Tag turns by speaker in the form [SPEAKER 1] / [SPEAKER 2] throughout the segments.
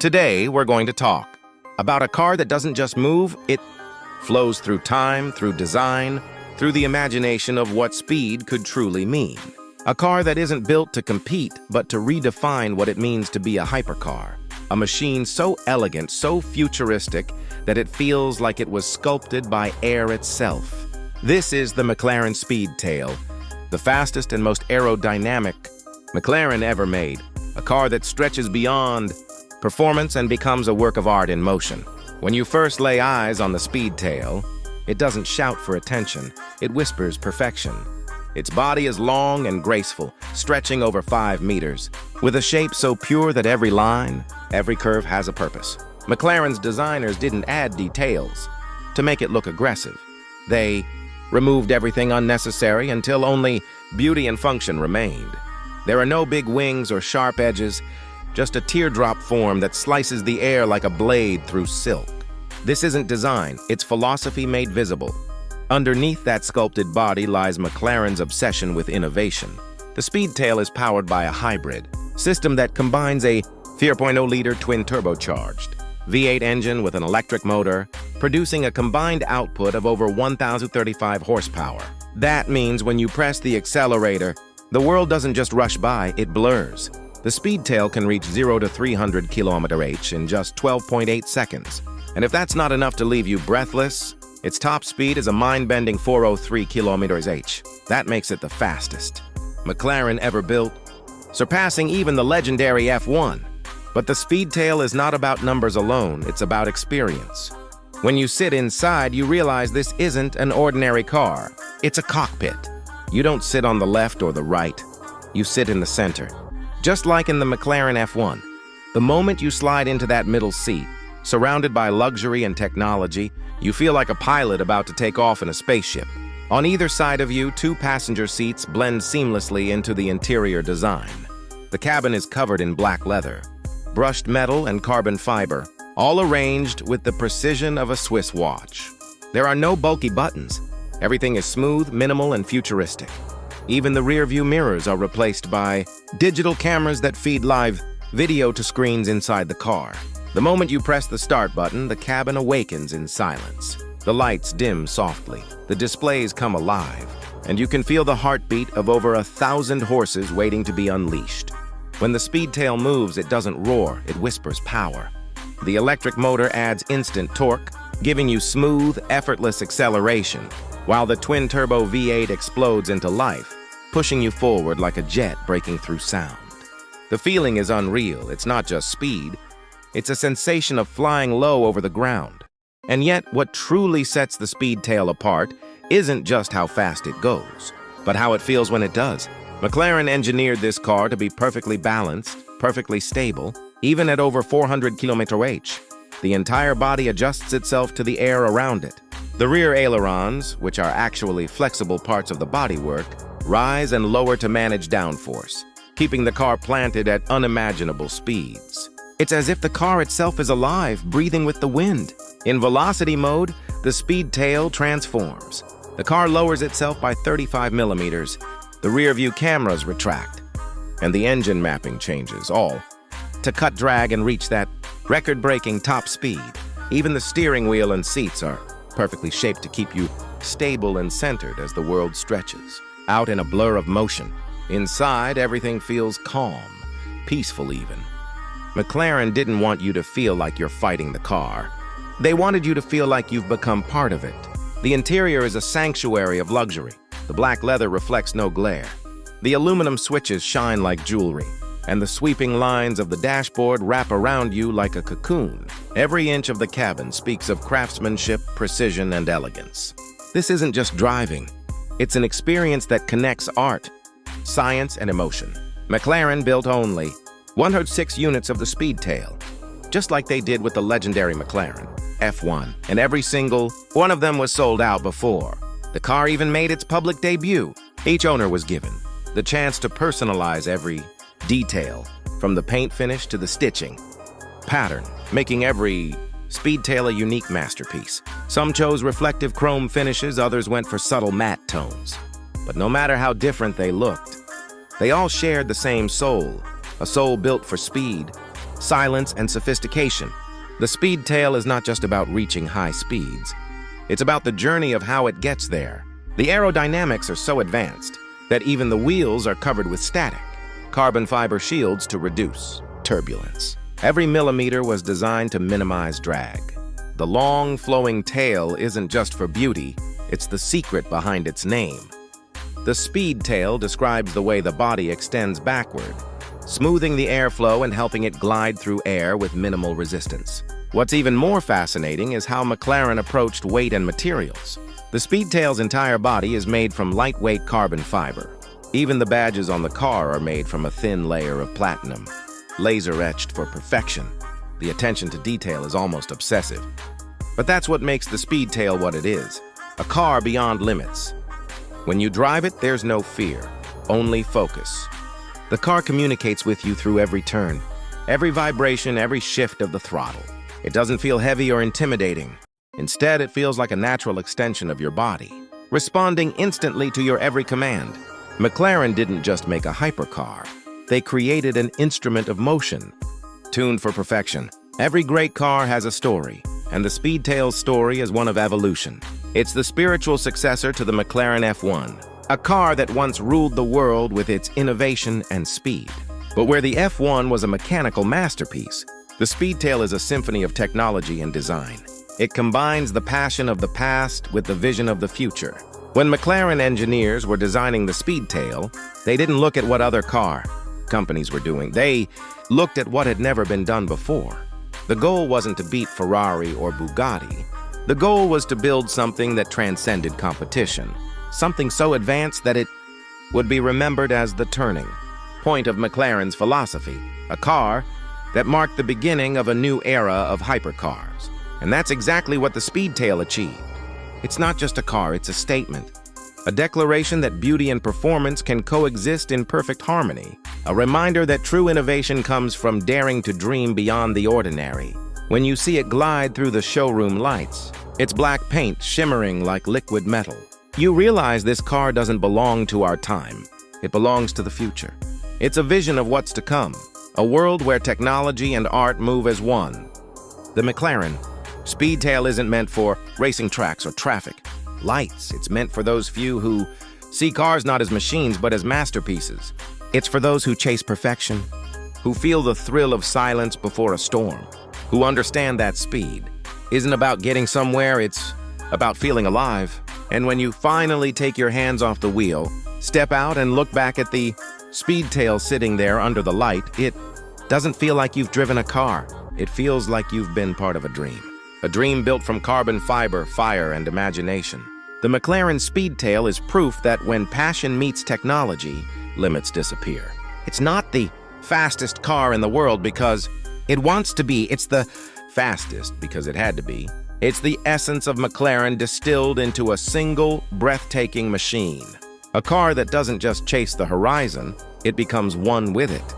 [SPEAKER 1] Today, we're going to talk about a car that doesn't just move, it flows through time, through design, through the imagination of what speed could truly mean. A car that isn't built to compete, but to redefine what it means to be a hypercar. A machine so elegant, so futuristic, that it feels like it was sculpted by air itself. This is the McLaren Speedtail, the fastest and most aerodynamic McLaren ever made. A car that stretches beyond performance and becomes a work of art in motion. When you first lay eyes on the Speedtail, it doesn't shout for attention, it whispers perfection. Its body is long and graceful, stretching over 5 meters, with a shape so pure that every line, every curve has a purpose. McLaren's designers didn't add details to make it look aggressive. They removed everything unnecessary until only beauty and function remained. There are no big wings or sharp edges, just a teardrop form that slices the air like a blade through silk. This isn't design, it's philosophy made visible. Underneath that sculpted body lies McLaren's obsession with innovation. The Speedtail is powered by a hybrid system that combines a 4.0-liter twin-turbocharged V8 engine with an electric motor, producing a combined output of over 1,035 horsepower. That means when you press the accelerator, the world doesn't just rush by, it blurs. The Speedtail can reach 0 to 300 km/h in just 12.8 seconds. And if that's not enough to leave you breathless, its top speed is a mind-bending 403 km/h. That makes it the fastest McLaren ever built, surpassing even the legendary F1. But the Speedtail is not about numbers alone, it's about experience. When you sit inside, you realize this isn't an ordinary car. It's a cockpit. You don't sit on the left or the right, you sit in the center. Just like in the McLaren F1, the moment you slide into that middle seat, surrounded by luxury and technology, you feel like a pilot about to take off in a spaceship. On either side of you, 2 passenger seats blend seamlessly into the interior design. The cabin is covered in black leather, brushed metal and carbon fiber, all arranged with the precision of a Swiss watch. There are no bulky buttons. Everything is smooth, minimal, and futuristic. Even the rear-view mirrors are replaced by digital cameras that feed live video to screens inside the car. The moment you press the start button, the cabin awakens in silence. The lights dim softly, the displays come alive, and you can feel the heartbeat of over 1,000 horses waiting to be unleashed. When the Speedtail moves, it doesn't roar, it whispers power. The electric motor adds instant torque, giving you smooth, effortless acceleration, while the twin-turbo V8 explodes into life, pushing you forward like a jet breaking through sound. The feeling is unreal. It's not just speed, it's a sensation of flying low over the ground. And yet, what truly sets the Speedtail apart isn't just how fast it goes, but how it feels when it does. McLaren engineered this car to be perfectly balanced, perfectly stable, even at over 400 km/h. The entire body adjusts itself to the air around it. The rear ailerons, which are actually flexible parts of the bodywork, rise and lower to manage downforce, keeping the car planted at unimaginable speeds. It's as if the car itself is alive, breathing with the wind. In velocity mode, the Speedtail transforms. The car lowers itself by 35 millimeters, the rear-view cameras retract, and the engine mapping changes, all to cut drag and reach that record-breaking top speed. Even the steering wheel and seats are perfectly shaped to keep you stable and centered as the world stretches out in a blur of motion. Inside, everything feels calm, peaceful even. McLaren didn't want you to feel like you're fighting the car. They wanted you to feel like you've become part of it. The interior is a sanctuary of luxury. The black leather reflects no glare. The aluminum switches shine like jewelry, and the sweeping lines of the dashboard wrap around you like a cocoon. Every inch of the cabin speaks of craftsmanship, precision, and elegance. This isn't just driving. It's an experience that connects art, science, and emotion. McLaren built only 106 units of the Speedtail, just like they did with the legendary McLaren F1, and every single one of them was sold out before the car even made its public debut. Each owner was given the chance to personalize every detail, from the paint finish to the stitching pattern, making every Speedtail a unique masterpiece. Some chose reflective chrome finishes, others went for subtle matte tones. But no matter how different they looked, they all shared the same soul, a soul built for speed, silence, and sophistication. The Speedtail is not just about reaching high speeds. It's about the journey of how it gets there. The aerodynamics are so advanced that even the wheels are covered with static, carbon fiber shields to reduce turbulence. Every millimeter was designed to minimize drag. The long, flowing tail isn't just for beauty, it's the secret behind its name. The Speedtail describes the way the body extends backward, smoothing the airflow and helping it glide through air with minimal resistance. What's even more fascinating is how McLaren approached weight and materials. The Speedtail's entire body is made from lightweight carbon fiber. Even the badges on the car are made from a thin layer of platinum, laser-etched for perfection. The attention to detail is almost obsessive. But that's what makes the Speedtail what it is, a car beyond limits. When you drive it, there's no fear, only focus. The car communicates with you through every turn, every vibration, every shift of the throttle. It doesn't feel heavy or intimidating. Instead, it feels like a natural extension of your body, responding instantly to your every command. McLaren didn't just make a hypercar. They created an instrument of motion, tuned for perfection. Every great car has a story, and the Speedtail's story is one of evolution. It's the spiritual successor to the McLaren F1, a car that once ruled the world with its innovation and speed. But where the F1 was a mechanical masterpiece, the Speedtail is a symphony of technology and design. It combines the passion of the past with the vision of the future. When McLaren engineers were designing the Speedtail, they didn't look at what other car companies were doing. They looked at what had never been done before. The goal wasn't to beat Ferrari or Bugatti. The goal was to build something that transcended competition, something so advanced that it would be remembered as the turning point of McLaren's philosophy, a car that marked the beginning of a new era of hypercars. And that's exactly what the Speedtail achieved. It's not just a car, it's a statement. A declaration that beauty and performance can coexist in perfect harmony. A reminder that true innovation comes from daring to dream beyond the ordinary. When you see it glide through the showroom lights, its black paint shimmering like liquid metal, you realize this car doesn't belong to our time. It belongs to the future. It's a vision of what's to come, a world where technology and art move as one. The McLaren Speedtail isn't meant for racing tracks or traffic lights. It's meant for those few who see cars not as machines but as masterpieces. It's for those who chase perfection, who feel the thrill of silence before a storm, who understand that speed isn't about getting somewhere, it's about feeling alive. And when you finally take your hands off the wheel, step out and look back at the Speedtail sitting there under the light, it doesn't feel like you've driven a car. It feels like you've been part of a dream. A dream built from carbon fiber, fire, and imagination. The McLaren Speedtail is proof that when passion meets technology, limits disappear. It's not the fastest car in the world because it wants to be. It's the fastest because it had to be. It's the essence of McLaren distilled into a single, breathtaking machine. A car that doesn't just chase the horizon, it becomes one with it.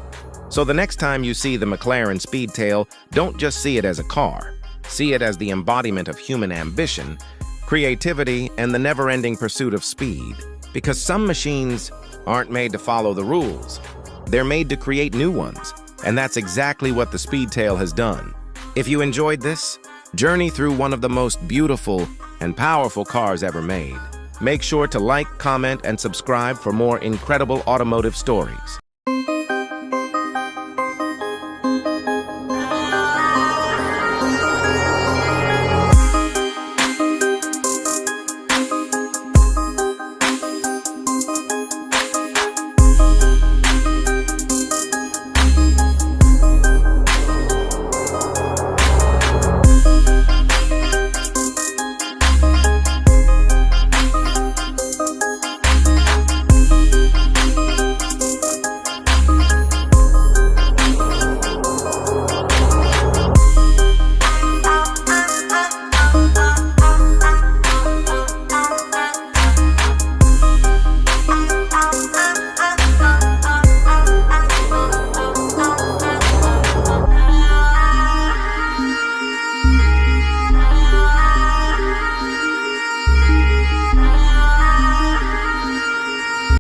[SPEAKER 1] So the next time you see the McLaren Speedtail, don't just see it as a car. See it as the embodiment of human ambition, creativity, and the never-ending pursuit of speed. Because some machines aren't made to follow the rules. They're made to create new ones. And that's exactly what the Speedtail has done. If you enjoyed this journey through one of the most beautiful and powerful cars ever made, make sure to like, comment, and subscribe for more incredible automotive stories.